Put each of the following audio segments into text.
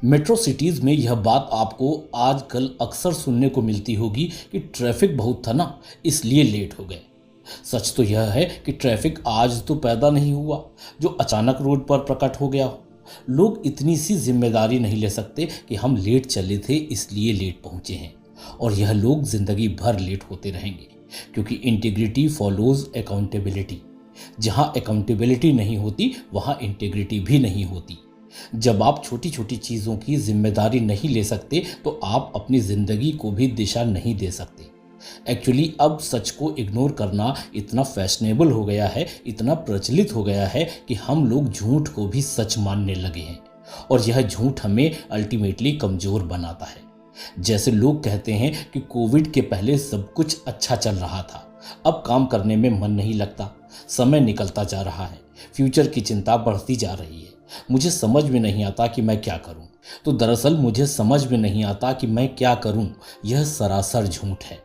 Metro cities में यह बात आपको आजकल अक्सर सुनने को मिलती होगी कि ट्रैफिक बहुत था ना, इसलिए लेट हो गए। सच तो यह है कि ट्रैफिक आज तो पैदा नहीं हुआ जो अचानक रोड पर प्रकट हो गया हो। लोग इतनी सी जिम्मेदारी नहीं ले सकते कि हम लेट चले थे इसलिए लेट पहुंचे हैं, और यह लोग जिंदगी भर लेट होते रहेंगे, क्योंकि इंटीग्रिटी फॉलोज अकाउंटेबिलिटी। जहां अकाउंटेबिलिटी नहीं होती वहां इंटीग्रिटी भी नहीं होती। जब आप छोटी छोटी चीज़ों की जिम्मेदारी नहीं ले सकते तो आप अपनी ज़िंदगी को भी दिशा नहीं दे सकते। एक्चुअली अब सच को इग्नोर करना इतना फैशनेबल हो गया है, इतना प्रचलित हो गया है कि हम लोग झूठ को भी सच मानने लगे हैं, और यह झूठ हमें अल्टीमेटली कमज़ोर बनाता है। जैसे लोग कहते हैं कि कोविड के पहले सब कुछ अच्छा चल रहा था, अब काम करने में मन नहीं लगता, समय निकलता जा रहा है, फ्यूचर की चिंता बढ़ती जा रही है, मुझे समझ में नहीं आता कि मैं क्या करूं। तो दरअसल मुझे समझ में नहीं आता कि मैं क्या करूं, यह सरासर झूठ है।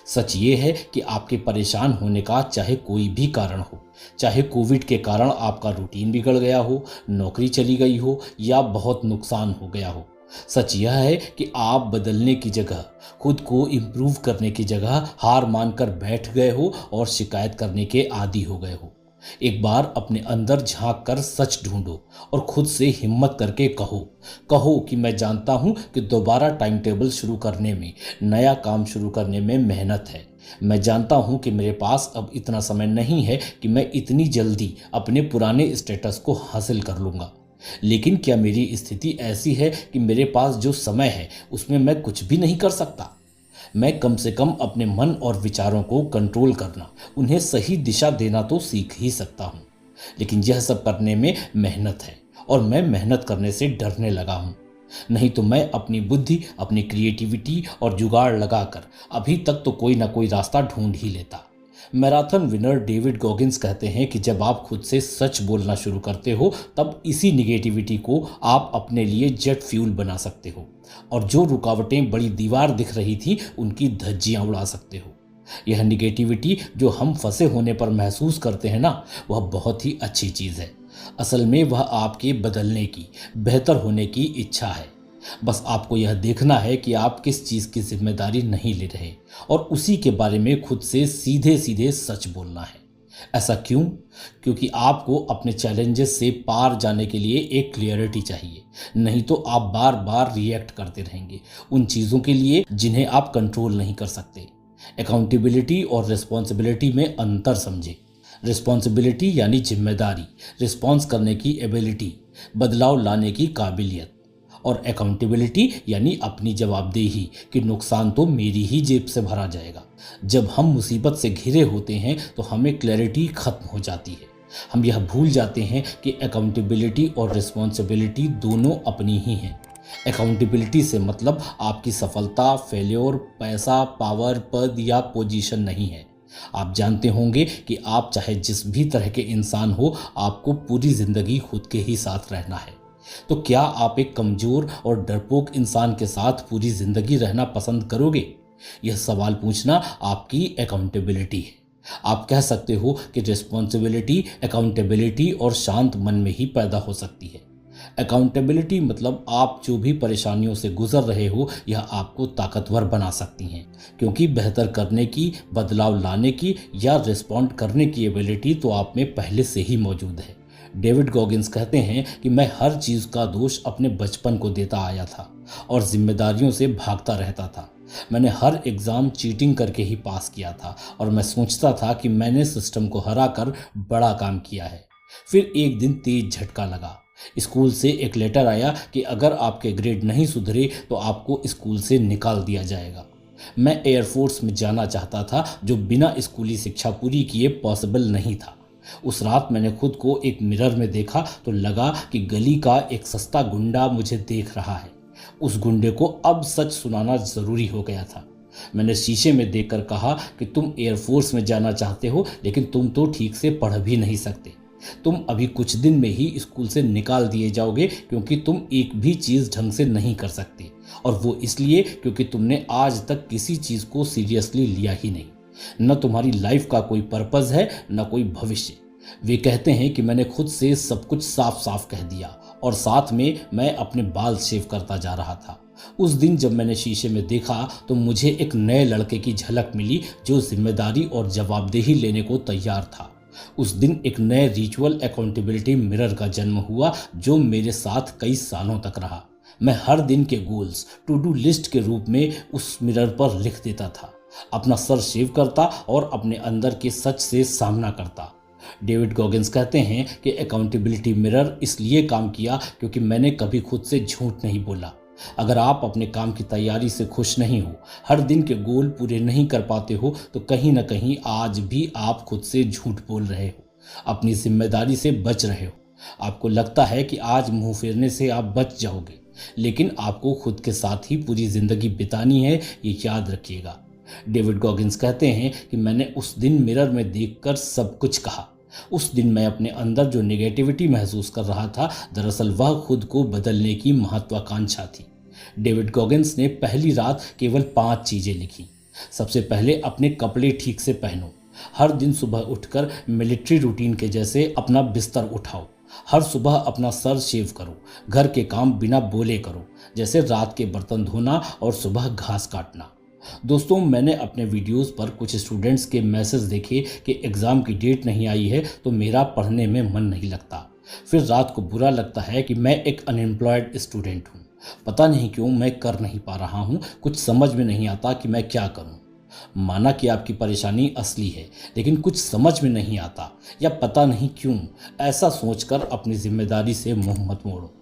सच ये है कि आपके परेशान होने का चाहे कोई भी कारण हो, चाहे कोविड के कारण आपका रूटीन बिगड़ गया हो, नौकरी चली गई हो या बहुत नुकसान हो गया हो, सच यह है कि आप बदलने की जगह, खुद को इम्प्रूव करने की जगह हार मानकर बैठ गए हो और शिकायत करने के आदी हो गए हो। एक बार अपने अंदर झांक कर सच ढूंढो और खुद से हिम्मत करके कहो कहो कि मैं जानता हूं कि दोबारा टाइम टेबल शुरू करने में, नया काम शुरू करने में मेहनत है। मैं जानता हूं कि मेरे पास अब इतना समय नहीं है कि मैं इतनी जल्दी अपने पुराने स्टेटस को हासिल कर लूँगा। लेकिन क्या मेरी स्थिति ऐसी है कि मेरे पास जो समय है उसमें मैं कुछ भी नहीं कर सकता? मैं कम से कम अपने मन और विचारों को कंट्रोल करना, उन्हें सही दिशा देना तो सीख ही सकता हूँ। लेकिन यह सब करने में मेहनत है, और मैं मेहनत करने से डरने लगा हूँ। नहीं तो मैं अपनी बुद्धि, अपनी क्रिएटिविटी और जुगाड़ लगाकर अभी तक तो कोई ना कोई रास्ता ढूंढ ही लेता। मैराथन विनर डेविड गॉगिंस कहते हैं कि जब आप खुद से सच बोलना शुरू करते हो तब इसी निगेटिविटी को आप अपने लिए जेट फ्यूल बना सकते हो, और जो रुकावटें बड़ी दीवार दिख रही थी उनकी धज्जियां उड़ा सकते हो। यह निगेटिविटी जो हम फंसे होने पर महसूस करते हैं ना, वह बहुत ही अच्छी चीज़ है। असल में वह आपके बदलने की, बेहतर होने की इच्छा है। बस आपको यह देखना है कि आप किस चीज़ की जिम्मेदारी नहीं ले रहे, और उसी के बारे में खुद से सीधे सीधे सच बोलना है। ऐसा क्यों? क्योंकि आपको अपने चैलेंजेस से पार जाने के लिए एक क्लियरिटी चाहिए, नहीं तो आप बार बार रिएक्ट करते रहेंगे उन चीज़ों के लिए जिन्हें आप कंट्रोल नहीं कर सकते। अकाउंटेबिलिटी और रिस्पॉन्सिबिलिटी में अंतर समझें। रिस्पॉन्सिबिलिटी यानी जिम्मेदारी, रिस्पॉन्स करने की एबिलिटी, बदलाव लाने की काबिलियत, और अकाउंटेबिलिटी यानी अपनी जवाबदेही कि नुकसान तो मेरी ही जेब से भरा जाएगा। जब हम मुसीबत से घिरे होते हैं तो हमें क्लैरिटी खत्म हो जाती है। हम यह भूल जाते हैं कि अकाउंटेबिलिटी और रिस्पॉन्सिबिलिटी दोनों अपनी ही हैं। अकाउंटेबिलिटी से मतलब आपकी सफलता, फेल्योर, पैसा, पावर, पद या पोजीशन नहीं है। आप जानते होंगे कि आप चाहे जिस भी तरह के इंसान हो, आपको पूरी जिंदगी खुद के ही साथ रहना है। तो क्या आप एक कमजोर और डरपोक इंसान के साथ पूरी जिंदगी रहना पसंद करोगे? यह सवाल पूछना आपकी अकाउंटेबिलिटी है। आप कह सकते हो कि रिस्पॉन्सिबिलिटी, अकाउंटेबिलिटी और शांत मन में ही पैदा हो सकती है। अकाउंटेबिलिटी मतलब आप जो भी परेशानियों से गुजर रहे हो, यह आपको ताकतवर बना सकती हैं, क्योंकि बेहतर करने की, बदलाव लाने की या रिस्पॉन्ड करने की एबिलिटी तो आप में पहले से ही मौजूद है। डेविड गॉगिंस कहते हैं कि मैं हर चीज़ का दोष अपने बचपन को देता आया था और जिम्मेदारियों से भागता रहता था। मैंने हर एग्ज़ाम चीटिंग करके ही पास किया था, और मैं सोचता था कि मैंने सिस्टम को हरा कर बड़ा काम किया है। फिर एक दिन तेज झटका लगा। स्कूल से एक लेटर आया कि अगर आपके ग्रेड नहीं सुधरे तो आपको स्कूल से निकाल दिया जाएगा। मैं एयरफोर्स में जाना चाहता था, जो बिना स्कूली शिक्षा पूरी किए पॉसिबल नहीं था। उस रात मैंने खुद को एक मिरर में देखा तो लगा कि गली का एक सस्ता गुंडा मुझे देख रहा है। उस गुंडे को अब सच सुनाना ज़रूरी हो गया था। मैंने शीशे में देखकर कहा कि तुम एयरफोर्स में जाना चाहते हो, लेकिन तुम तो ठीक से पढ़ भी नहीं सकते। तुम अभी कुछ दिन में ही स्कूल से निकाल दिए जाओगे, क्योंकि तुम एक भी चीज़ ढंग से नहीं कर सकते, और वो इसलिए क्योंकि तुमने आज तक किसी चीज़ को सीरियसली लिया ही नहीं। न तुम्हारी लाइफ का कोई पर्पस है, न कोई भविष्य। वे कहते हैं कि मैंने खुद से सब कुछ साफ साफ कह दिया और साथ में मैं अपने बाल शेव करता जा रहा था। उस दिन जब मैंने शीशे में देखा तो मुझे एक नए लड़के की झलक मिली जो जिम्मेदारी और जवाबदेही लेने को तैयार था। उस दिन एक नए रिचुअल अकाउंटेबिलिटी मिरर का जन्म हुआ जो मेरे साथ कई सालों तक रहा। मैं हर दिन के गोल्स टू डू लिस्ट के रूप में उस मिरर पर लिख देता था, अपना सर शेव करता और अपने अंदर के सच से सामना करता। डेविड गॉगिंस कहते हैं कि अकाउंटेबिलिटी मिरर इसलिए काम किया क्योंकि मैंने कभी खुद से झूठ नहीं बोला। अगर आप अपने काम की तैयारी से खुश नहीं हो, हर दिन के गोल पूरे नहीं कर पाते हो, तो कहीं ना कहीं आज भी आप खुद से झूठ बोल रहे हो, अपनी जिम्मेदारी से बच रहे हो। आपको लगता है कि आज मुंह फेरने से आप बच जाओगे, लेकिन आपको खुद के साथ ही पूरी जिंदगी बितानी है, ये याद रखिएगा। डेविड गॉगिंस कहते हैं कि मैंने उस दिन मिरर में देखकर सब कुछ कहा। उस दिन मैं अपने अंदर जो नेगेटिविटी महसूस कर रहा था, दरअसल वह खुद को बदलने की महत्वाकांक्षा थी। डेविड गॉगिंस ने पहली रात केवल 5 चीजें लिखी। सबसे पहले अपने कपड़े ठीक से पहनो, हर दिन सुबह उठकर मिलिट्री रूटीन के जैसे अपना बिस्तर उठाओ, हर सुबह अपना सर शेव करो, घर के काम बिना बोले करो, जैसे रात के बर्तन धोना और सुबह घास काटना। दोस्तों, मैंने अपने वीडियोस पर कुछ स्टूडेंट्स के मैसेज देखे कि एग्ज़ाम की डेट नहीं आई है तो मेरा पढ़ने में मन नहीं लगता। फिर रात को बुरा लगता है कि मैं एक अनएम्प्लॉयड स्टूडेंट हूँ, पता नहीं क्यों मैं कर नहीं पा रहा हूँ, कुछ समझ में नहीं आता कि मैं क्या करूँ। माना कि आपकी परेशानी असली है, लेकिन कुछ समझ में नहीं आता या पता नहीं क्यों, ऐसा सोचकर अपनी जिम्मेदारी से मुंह मत मोड़ो।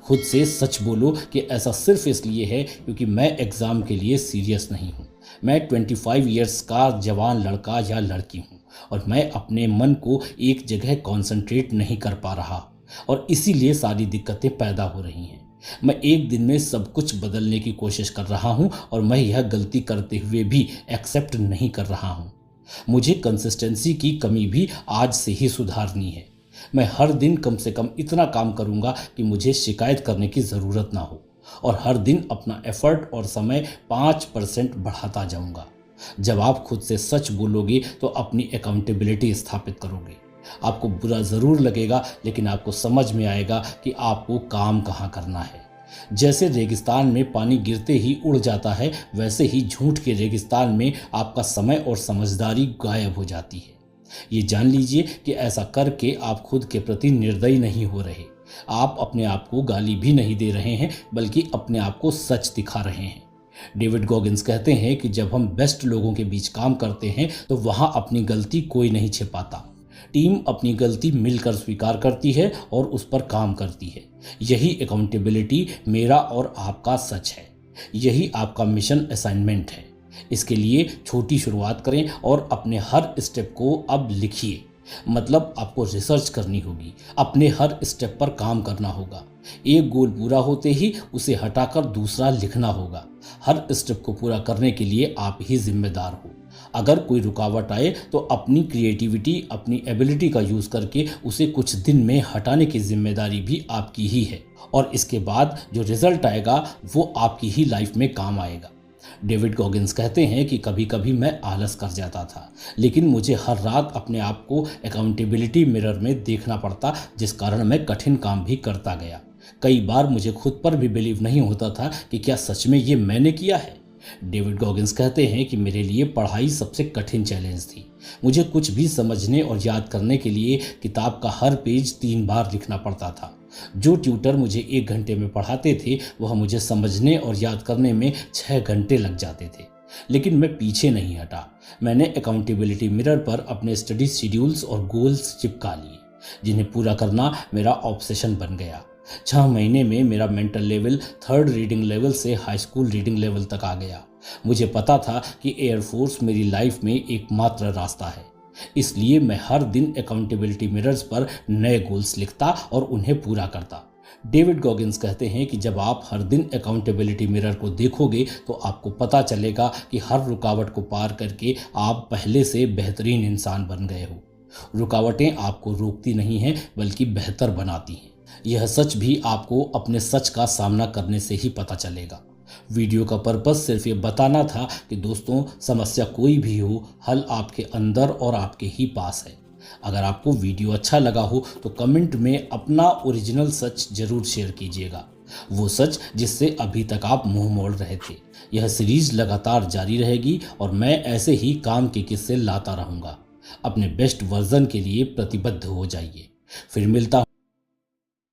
खुद से सच बोलो कि ऐसा सिर्फ इसलिए है क्योंकि मैं एग्ज़ाम के लिए सीरियस नहीं हूँ। मैं 25 इयर्स का जवान लड़का या लड़की हूँ और मैं अपने मन को एक जगह कंसंट्रेट नहीं कर पा रहा और इसीलिए सारी दिक्कतें पैदा हो रही हैं। मैं एक दिन में सब कुछ बदलने की कोशिश कर रहा हूँ और मैं यह गलती करते हुए भी एक्सेप्ट नहीं कर रहा हूँ। मुझे कंसिस्टेंसी की कमी भी आज से ही सुधारनी है। मैं हर दिन कम से कम इतना काम करूंगा कि मुझे शिकायत करने की ज़रूरत ना हो और हर दिन अपना एफर्ट और समय 5% बढ़ाता जाऊंगा। जब आप खुद से सच बोलोगे तो अपनी अकाउंटेबिलिटी स्थापित करोगे। आपको बुरा ज़रूर लगेगा, लेकिन आपको समझ में आएगा कि आपको काम कहाँ करना है। जैसे रेगिस्तान में पानी गिरते ही उड़ जाता है, वैसे ही झूठ के रेगिस्तान में आपका समय और समझदारी गायब हो जाती है। ये जान लीजिए कि ऐसा करके आप खुद के प्रति निर्दयी नहीं हो रहे। आप अपने आप को गाली भी नहीं दे रहे हैं, बल्कि अपने आप को सच दिखा रहे हैं। डेविड गॉगिंस कहते हैं कि जब हम बेस्ट लोगों के बीच काम करते हैं तो वहां अपनी गलती कोई नहीं छिपाता। टीम अपनी गलती मिलकर स्वीकार करती है और उस पर काम करती है। यही अकाउंटेबिलिटी मेरा और आपका सच है। यही आपका मिशन असाइनमेंट है। इसके लिए छोटी शुरुआत करें और अपने हर स्टेप को अब लिखिए। मतलब आपको रिसर्च करनी होगी, अपने हर स्टेप पर काम करना होगा। एक गोल पूरा होते ही उसे हटाकर दूसरा लिखना होगा। हर स्टेप को पूरा करने के लिए आप ही जिम्मेदार हो। अगर कोई रुकावट आए तो अपनी क्रिएटिविटी, अपनी एबिलिटी का यूज़ करके उसे कुछ दिन में हटाने की जिम्मेदारी भी आपकी ही है और इसके बाद जो रिजल्ट आएगा वो आपकी ही लाइफ में काम आएगा। डेविड गॉगिंस कहते हैं कि कभी कभी मैं आलस कर जाता था, लेकिन मुझे हर रात अपने आप को अकाउंटेबिलिटी मिरर में देखना पड़ता, जिस कारण मैं कठिन काम भी करता गया। कई बार मुझे खुद पर भी बिलीव नहीं होता था कि क्या सच में ये मैंने किया है। डेविड गॉगिंस कहते हैं कि मेरे लिए पढ़ाई सबसे कठिन चैलेंज थी। मुझे कुछ भी समझने और याद करने के लिए किताब का हर पेज 3 बार लिखना पड़ता था। जो ट्यूटर मुझे 1 घंटे में पढ़ाते थे वह मुझे समझने और याद करने में 6 घंटे लग जाते थे। लेकिन मैं पीछे नहीं हटा। मैंने अकाउंटेबिलिटी मिरर पर अपने स्टडी शेड्यूल्स और गोल्स चिपका लिए, जिन्हें पूरा करना मेरा ऑब्सेशन बन गया। 6 महीने में मेरा mental level 3rd reading level से हाई स्कूल रीडिंग लेवल तक आ गया। मुझे पता था कि एयरफोर्स मेरी लाइफ में एकमात्र रास्ता है। इसलिए मैं हर दिन अकाउंटेबिलिटी मिरर्स पर नए गोल्स लिखता और उन्हें पूरा करता। डेविड गॉगिंस कहते हैं कि जब आप हर दिन अकाउंटेबिलिटी मिरर को देखोगे तो आपको पता चलेगा कि हर रुकावट को पार करके आप पहले से बेहतरीन इंसान बन गए हो। रुकावटें आपको रोकती नहीं हैं, बल्कि बेहतर बनाती हैं। यह सच भी आपको अपने सच का सामना करने से ही पता चलेगा। वीडियो का पर्पस सिर्फ ये बताना था कि दोस्तों, समस्या कोई भी हो, हल आपके अंदर और आपके ही पास है। अगर आपको वीडियो अच्छा लगा हो तो कमेंट में अपना ओरिजिनल सच जरूर शेयर कीजिएगा, वो सच जिससे अभी तक आप मुंह मोड़ रहे थे। यह सीरीज लगातार जारी रहेगी और मैं ऐसे ही काम के किस्से लाता रहूंगा। अपने बेस्ट वर्जन के लिए प्रतिबद्ध हो जाइए। फिर मिलता